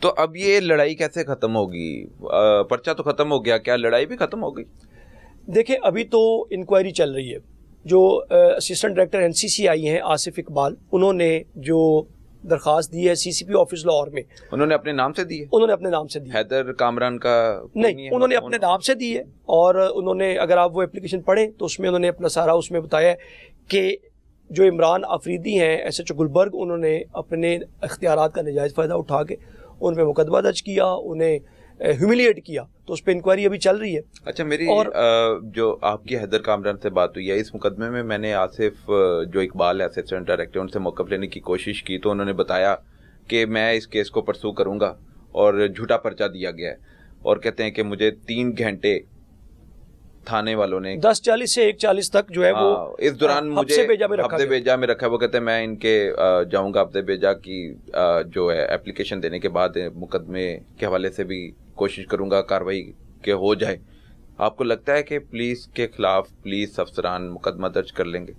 तो अब ये लड़ाई कैसे खत्म होगी? पर्चा तो खत्म हो गया, क्या लड़ाई भी खत्म हो गई? देखिए, अभी तो इंक्वायरी चल रही है। जो असिस्टेंट डायरेक्टर एनसीसी आई हैं आसिफ इकबाल, उन्होंने जो दरख्वास्त दी है सीसीपी ऑफिस लाहौर में, उन्होंने अपने नाम से दी है? उन्होंने अपने नाम से दी। हैदर कामरान का नहीं, उन्होंने अपने नाम से दी है। और उन्होंने, अगर आप वो एप्लीकेशन पढ़ें तो उसमें उन्होंने अपना सारा उसमें बताया कि जो इमरान आफरीदी हैं एसएचओ गुलबर्ग, उन्होंने अपने इख्तियारात का नजायज़ फ़ायदा उठा के उन पर मुकदमा दर्ज किया, उन्हें ह्यूमिलिएट किया। तो उस पर इंक्वायरी अभी चल रही है। अच्छा, मेरी जो आपकी हैदर कामरान से बात हुई है, इस मुकदमे में मैंने आसिफ जो इकबाल है असिस्टेंट डायरेक्टर, उनसे मौक़िफ़ लेने की कोशिश की तो उन्होंने बताया कि मैं इस केस को परसू करूँगा और झूठा पर्चा दिया गया है। और कहते हैं कि मुझे 3 घंटे थाने वालों ने 10:40 से 1:40 तक जो है वो इस दौरान मुझे हफ्ते बेजा में रखा है। वो कहते हैं मैं इनके जाऊंगा हफ्ते बेजा की जो है एप्लीकेशन देने के बाद मुकदमे के हवाले से भी कोशिश करूंगा कार्रवाई के हो जाए। आपको लगता है कि पुलिस के खिलाफ पुलिस अफसरान मुकदमा दर्ज कर लेंगे?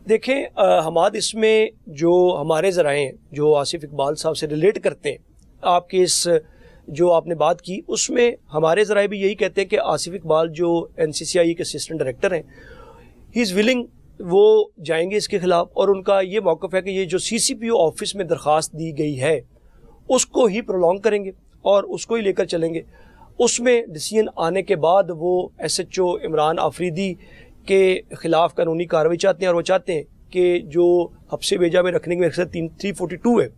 देखें, हमाद इसमें जो हमारे ज़राए हैं जो आसिफ इकबाल साहब से रिलेट करते हैं, आपके इस जो आपने बात की उसमें हमारे ज़राए भी यही कहते हैं कि आसिफ इकबाल जो एनसीसीआई के असिस्टेंट डायरेक्टर हैं, ही इज़ विलिंग, वो जाएंगे इसके ख़िलाफ़। और उनका ये मौक़िफ़ है कि ये जो सीसीपीओ ऑफिस में दरख्वास्त दी गई है उसको ही प्रोलॉन्ग करेंगे और उसको ही लेकर चलेंगे। उसमें डिसीजन आने के बाद वो एसएचओ इमरान आफरीदी के ख़िलाफ़ कानूनी कार्रवाई चाहते हैं और वो चाहते हैं कि जो हफ्से बेजा में रखने की मकसद 342 है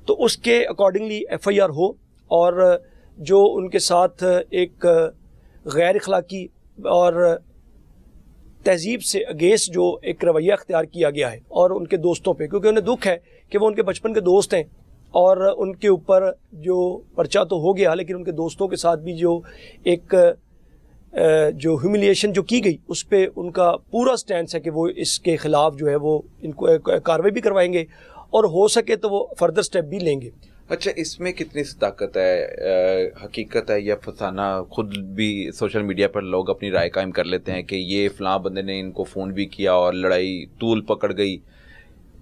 तो उसके अकॉर्डिंगली एफआईआर हो, और जो उनके साथ एक गैर अखलाकी और तहजीब से अगेंस्ट जो एक रवैया अख्तियार किया गया है और उनके दोस्तों पे, क्योंकि उन्हें दुख है कि वो उनके बचपन के दोस्त हैं और उनके ऊपर जो पर्चा तो हो गया लेकिन उनके दोस्तों के साथ भी जो एक जो ह्यूमिलिएशन जो की गई उस पर उनका पूरा स्टैंड है कि वो इसके ख़िलाफ़ जो है वो इनको कार्रवाई भी करवाएंगे और हो सके तो वो फर्दर स्टेप भी लेंगे। अच्छा, इसमें कितनी ताकत है, हकीकत है या फसाना? खुद भी सोशल मीडिया पर लोग अपनी राय कायम कर लेते हैं कि ये फ़लाँ बंदे ने इनको फ़ोन भी किया और लड़ाई तूल पकड़ गई।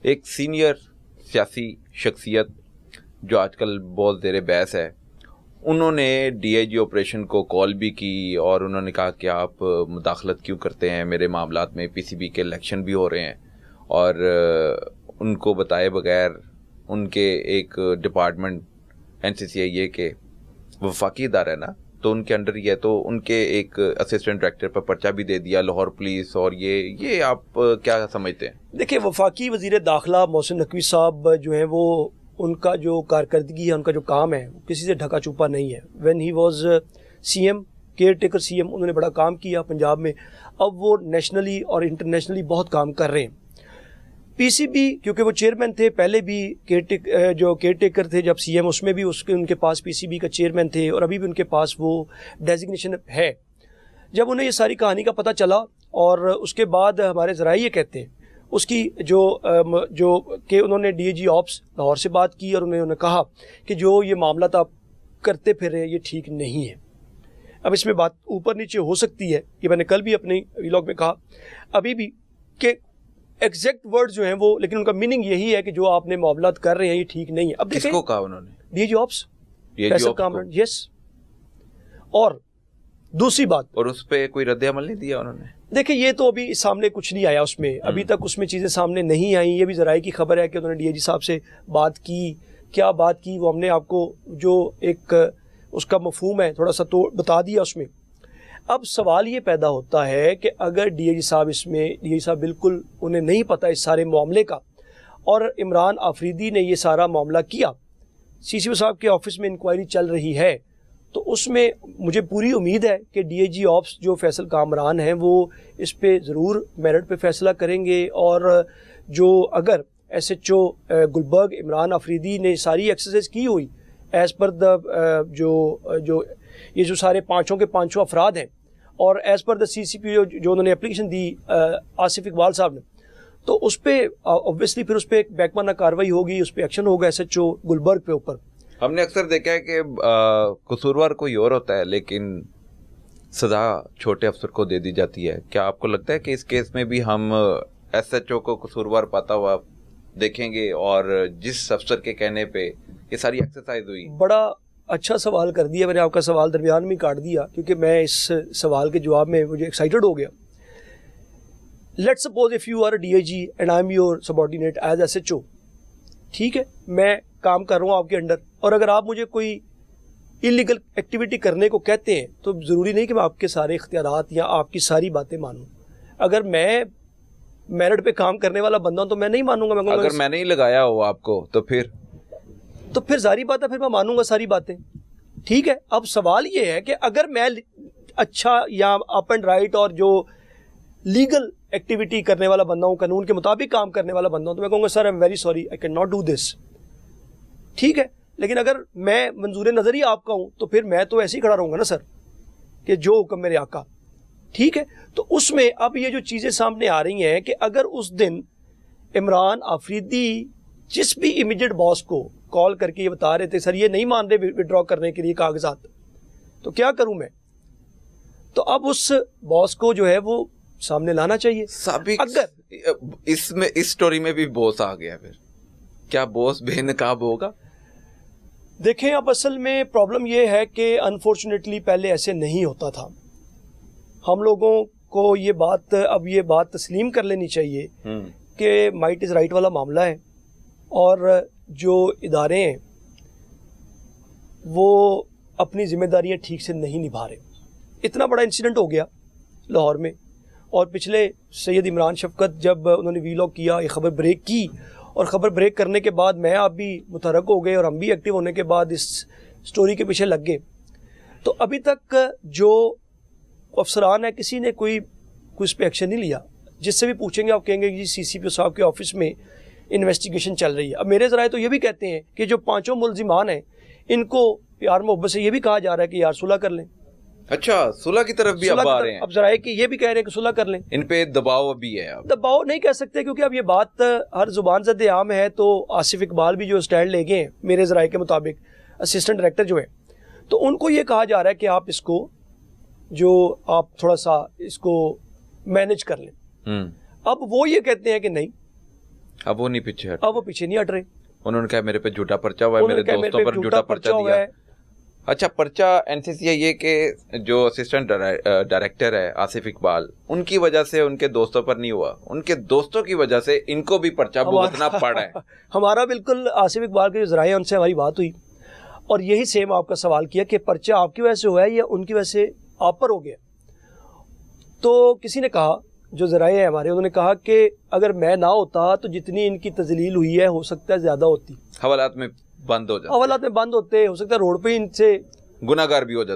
एक सीनियर सियासी शख्सियत जो आजकल बहुत ज़ेरे बहस है, उन्होंने डीआईजी ऑपरेशन को कॉल भी की और उन्होंने कहा कि आप मुदाखलत क्यों करते हैं मेरे मामलात में, पीसीबी के इलेक्शन भी हो रहे हैं। और उनको बताए बगैर उनके एक डिपार्टमेंट एनसीसीआई के वफाकी इदारा है ना, तो उनके अंडर ही है, तो उनके एक असिस्टेंट डायरेक्टर पर पर्चा भी दे दिया लाहौर पुलिस। और ये आप क्या समझते हैं? देखिए, वफाकी वज़ीर दाखिला मोहसिन नकवी साहब जो है वो, उनका जो कारकर्दगी है, उनका जो काम है वो किसी से ढका छुपा नहीं है। When he was CM, care taker CM, उन्होंने बड़ा काम किया पंजाब में। अब वो नेशनली और इंटरनेशनली बहुत काम कर रहे हैं। पीसीबी, क्योंकि वो चेयरमैन थे पहले भी, जो केयर टेकर थे जब सीएम, उसमें भी उनके पास पीसीबी का चेयरमैन थे और अभी भी उनके पास वो डेजिग्नेशन है। जब उन्हें ये सारी कहानी का पता चला और उसके बाद हमारे ज़राए ये कहते हैं उसकी जो कि उन्होंने डीआईजी ऑप्स लाहौर से बात की और उन्होंने कहा कि जो ये मामला आप करते फिर रहे ये ठीक नहीं है। अब इसमें बात ऊपर नीचे हो सकती है, ये मैंने कल भी अपने व्लॉग में कहा, अभी भी कि एग्जैक्ट वर्ड जो हैं वो, लेकिन उनका मीनिंग यही है कि जो आपने मामला कर रहे हैं ये ठीक नहीं है। अब किसको कहा उन्होंने? DIG ops Faisal Kamran, yes. और दूसरी बात, और उस पर कोई रद्द अमल नहीं दिया उन्होंने? देखिए, ये तो अभी सामने कुछ नहीं आया उसमें, अभी तक उसमें चीज़ें सामने नहीं आई। ये भी ज़राए की खबर है कि उन्होंने डीआईजी साहब से बात की। क्या बात की वो हमने आपको जो एक उसका मफहूम है थोड़ा सा तो बता दिया उसमें। अब सवाल ये पैदा होता है कि अगर डीआईजी साहब बिल्कुल उन्हें नहीं पता इस सारे मामले का और इमरान आफरीदी ने ये सारा मामला किया, सीसीपी साहब के ऑफिस में इंक्वायरी चल रही है, तो उसमें मुझे पूरी उम्मीद है कि डीआईजी ऑप्स जो फैसल कामरान हैं वो इस पे ज़रूर मेरिट पे फैसला करेंगे। और जो अगर एसएचओ गुलबर्ग इमरान आफरीदी ने सारी एक्सरसाइज की हुई एज़ पर द जो सारे पाँचों के पाँचों अफराद हैं और एज़ पर द सीसीपी जो उन्होंने एप्लीकेशन दी आसिफ इकबाल साहब ने, तो उस पर ऑब्वियसली फिर उस पर एक बैकमाना कार्रवाई होगी, उस पर एक्शन होगा एसएचओ गुलबर्ग पे ऊपर। हमने अक्सर देखा है कि कसूरवार कोई और होता है लेकिन सज़ा छोटे अफसर को दे दी जाती है। क्या आपको लगता है कि इस केस में भी हम एसएचओ को कसूरवार पाता हुआ देखेंगे और जिस अफसर के कहने पे ये सारी एक्सरसाइज हुई? बड़ा अच्छा सवाल कर दिया मैंने, आपका सवाल दरमियान में काट दिया क्योंकि मैं इस सवाल के जवाब में मुझे एक्साइटेड हो गया। Let's suppose if you are a DIG and I am your subordinate as SHO, ठीक है, मैं काम कर रहा हूँ आपके अंडर, और अगर आप मुझे कोई इलीगल एक्टिविटी करने को कहते हैं तो ज़रूरी नहीं कि मैं आपके सारे इख्तियारात या आपकी सारी बातें मानूँ। अगर मैं मेरिट पे काम करने वाला बंदा हूँ तो मैं नहीं मानूंगा। मैं अगर मैंने ही लगाया हो आपको तो फिर सारी बातें फिर मैं मानूंगा सारी बातें, ठीक है। अब सवाल ये है कि अगर मैं अच्छा या अप एंड राइट और जो लीगल एक्टिविटी करने वाला बंदा हूँ, कानून के मुताबिक काम करने वाला बंदा हूँ, तो मैं कहूँगा sir I am very sorry I can not do this, ठीक है। लेकिन अगर मैं मंजूर नज़र ही आपका हूँ तो फिर मैं तो ऐसे ही खड़ा रहूँगा ना सर कि जो हुक्म मेरे आका, ठीक है। तो उसमें अब ये जो चीज़ें सामने आ रही हैं कि अगर उस दिन इमरान आफरीदी जिस भी इमीडिएट बॉस को कॉल करके ये बता रहे थे सर ये नहीं मान रहे विड्रॉ करने के लिए कागजात, तो क्या करूं मैं, तो अब उस बॉस को जो है वो सामने लाना चाहिए। अगर इसमें इस स्टोरी में भी बॉस आ गया, फिर क्या बॉस बेनकाब होगा? देखें, अब असल में प्रॉब्लम ये है कि अनफॉर्चुनेटली पहले ऐसे नहीं होता था। हम लोगों को ये बात तस्लीम कर लेनी चाहिए कि माइट इज़ राइट वाला मामला है और जो इदारे हैं वो अपनी जिम्मेदारियां ठीक से नहीं निभा रहे। इतना बड़ा इंसिडेंट हो गया लाहौर में, और पिछले सैयद इमरान शफकत जब उन्होंने वीलॉग किया, ये खबर ब्रेक की, और ख़बर ब्रेक करने के बाद मैं आप भी मुतहरक हो गए और हम भी एक्टिव होने के बाद इस स्टोरी के पीछे लग गए। तो अभी तक जो अफसरान है किसी ने कोई इस पर एक्शन नहीं लिया। जिससे भी पूछेंगे आप कहेंगे कि जी सीसीपी साहब के ऑफिस में इन्वेस्टिगेशन चल रही है। अब मेरे ज़राए तो ये भी कहते हैं कि जो 5 मुलजिमान हैं इनको प्यार मोहब्बत से ये भी कहा जा रहा है कि यार सुलह कर लें। अच्छा, सुलह की तरफ भी अब आ रहे हैं। अब ज़राए कि ये भी कह रहे हैं कि सुलह कर लें। इन पे दबाव भी है? अब दबाव नहीं कह सकते क्योंकि अब ये बात हर जुबान ज़द आम है। तो आसिफ इकबाल भी जो स्टैंड ले गए हैं मेरे ज़राए के मुताबिक, असिस्टेंट डायरेक्टर जो है, तो उनको ये कहा जा रहा है कि आप इसको आप थोड़ा सा इसको मैनेज कर लें। अब वो ये कहते हैं कि नहीं, अब वो पीछे नहीं हट रहे। उन्होंने कहा मेरे पे झूठा पर्चा हुआ है, मेरे दोस्तों पर झूठा पर्चा दिया है। अच्छा, पर्चा एनसीसी ये कि जो असिस्टेंट डायरेक्टर है आसिफ इकबाल, उनकी वजह से उनके दोस्तों पर नहीं हुआ, उनके दोस्तों की वजह से इनको भी पर्चा भुगतना पड़ा है। हमारा बिल्कुल आसिफ इकबाल के जो ज़राए हैं उनसे हमारी बात हुई और यही सेम आपका सवाल किया कि पर्चा आपकी वजह से हुआ है या उनकी वजह से आप पर हो गया। तो किसी ने कहा, जो ज़राए हैं हमारे, उन्होंने कहा कि अगर मैं ना होता तो जितनी इनकी तजलील हुई है हो सकता है ज़्यादा होती। हवालात में बंद हो जाते, हो सकता है रोड पे इनसे गुनाहगार भी हो जाते।